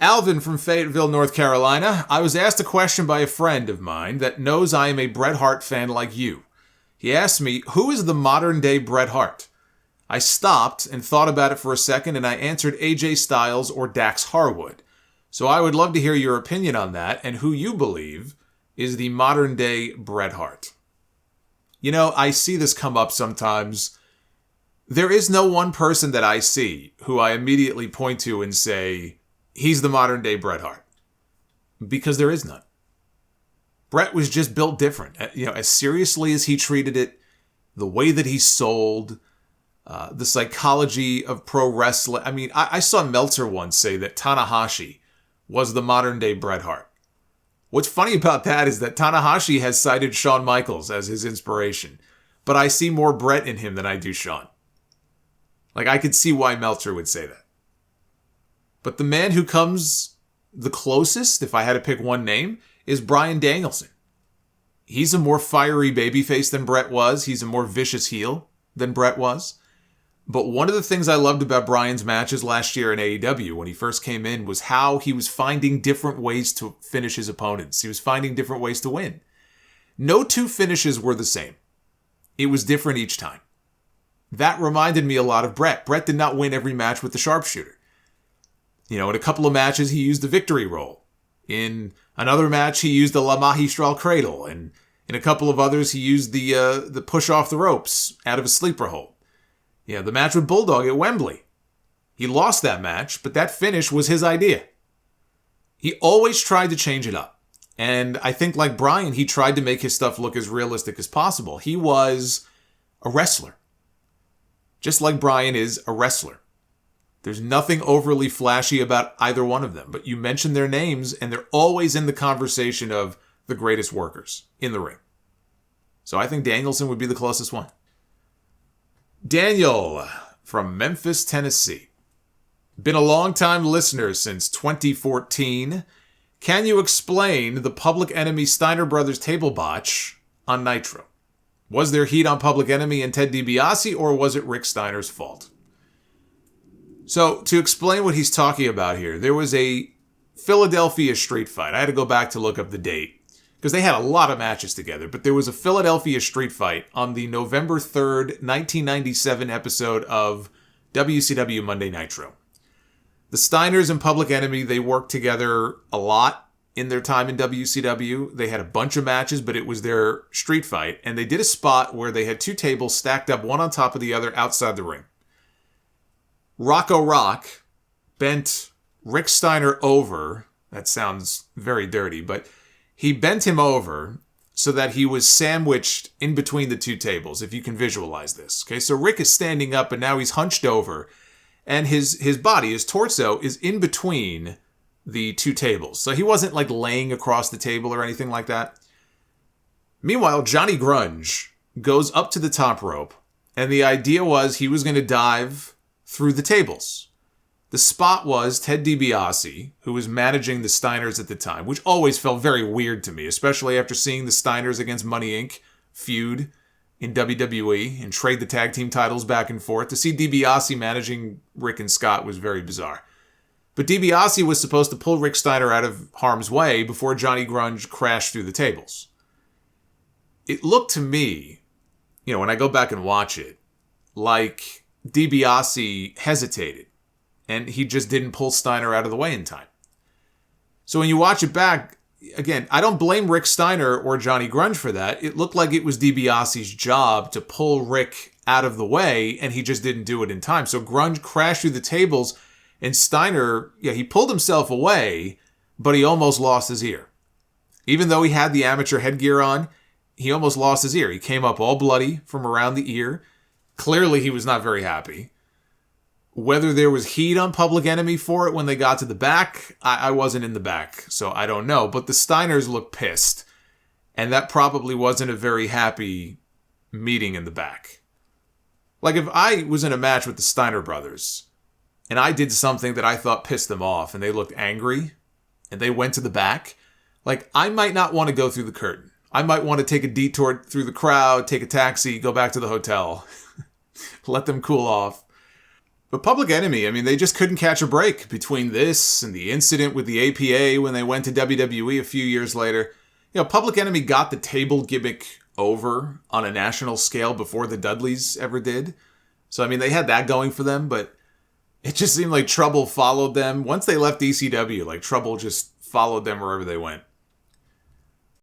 Alvin from Fayetteville, North Carolina. I was asked a question by a friend of mine that knows I am a Bret Hart fan like you. He asked me, who is the modern-day Bret Hart? I stopped and thought about it for a second, and I answered AJ Styles or Dax Harwood. So I would love to hear your opinion on that and who you believe is the modern-day Bret Hart. You know, I see this come up sometimes. There is no one person that I see who I immediately point to and say, he's the modern-day Bret Hart. Because there is none. Bret was just built different. You know, as seriously as he treated it, the way that he sold, the psychology of pro wrestling. I mean, I saw Meltzer once say that Tanahashi was the modern-day Bret Hart. What's funny about that is that Tanahashi has cited Shawn Michaels as his inspiration, but I see more Bret in him than I do Shawn. Like, I could see why Meltzer would say that. But the man who comes the closest, if I had to pick one name, is Bryan Danielson. He's a more fiery babyface than Bret was. He's a more vicious heel than Bret was. But one of the things I loved about Bryan's matches last year in AEW when he first came in was how he was finding different ways to finish his opponents. He was finding different ways to win. No two finishes were the same. It was different each time. That reminded me a lot of Bret. Bret did not win every match with the sharpshooter. You know, in a couple of matches, he used the victory roll. In another match, he used the La Magistral Cradle. And in a couple of others, he used the push off the ropes out of a sleeper hold. Yeah, the match with Bulldog at Wembley. He lost that match, but that finish was his idea. He always tried to change it up. And I think like Bryan, he tried to make his stuff look as realistic as possible. He was a wrestler. Just like Bryan is a wrestler. There's nothing overly flashy about either one of them, but you mention their names and they're always in the conversation of the greatest workers in the ring. So I think Danielson would be the closest one. Daniel from Memphis, Tennessee. Been a long-time listener since 2014. Can you explain the Public Enemy Steiner Brothers table botch on Nitro? Was there heat on Public Enemy and Ted DiBiase, or was it Rick Steiner's fault? So, to explain what he's talking about here, there was a Philadelphia street fight. I had to go back to look up the date, because they had a lot of matches together, but there was a Philadelphia street fight on the November 3rd, 1997 episode of WCW Monday Nitro. The Steiners and Public Enemy, they worked together a lot in their time in WCW. They had a bunch of matches, but it was their street fight, and they did a spot where they had two tables stacked up one on top of the other outside the ring. Rocco Rock bent Rick Steiner over. That sounds very dirty, but he bent him over so that he was sandwiched in between the two tables, if you can visualize this. Okay, so Rick is standing up and now he's hunched over, and his body, his torso, is in between the two tables. So he wasn't like laying across the table or anything like that. Meanwhile, Johnny Grunge goes up to the top rope, and the idea was he was going to dive through the tables. The spot was Ted DiBiase, who was managing the Steiners at the time, which always felt very weird to me, especially after seeing the Steiners against Money Inc. feud in WWE and trade the tag team titles back and forth. To see DiBiase managing Rick and Scott was very bizarre. But DiBiase was supposed to pull Rick Steiner out of harm's way before Johnny Grunge crashed through the tables. It looked to me, you know, when I go back and watch it, like DiBiase hesitated. And he just didn't pull Steiner out of the way in time. So when you watch it back, again, I don't blame Rick Steiner or Johnny Grunge for that. It looked like it was DiBiase's job to pull Rick out of the way, and he just didn't do it in time. So Grunge crashed through the tables, and Steiner, he pulled himself away, but he almost lost his ear. Even though he had the amateur headgear on, he almost lost his ear. He came up all bloody from around the ear. Clearly, he was not very happy. Whether there was heat on Public Enemy for it when they got to the back, I wasn't in the back, so I don't know. But the Steiners looked pissed, and that probably wasn't a very happy meeting in the back. Like, if I was in a match with the Steiner brothers, and I did something that I thought pissed them off, and they looked angry, and they went to the back, like, I might not want to go through the curtain. I might want to take a detour through the crowd, take a taxi, go back to the hotel, let them cool off. But Public Enemy, I mean, they just couldn't catch a break between this and the incident with the APA when they went to WWE a few years later. You know, Public Enemy got the table gimmick over on a national scale before the Dudleys ever did. So, I mean, they had that going for them, but it just seemed like Trouble followed them. Once they left ECW, like, Trouble just followed them wherever they went.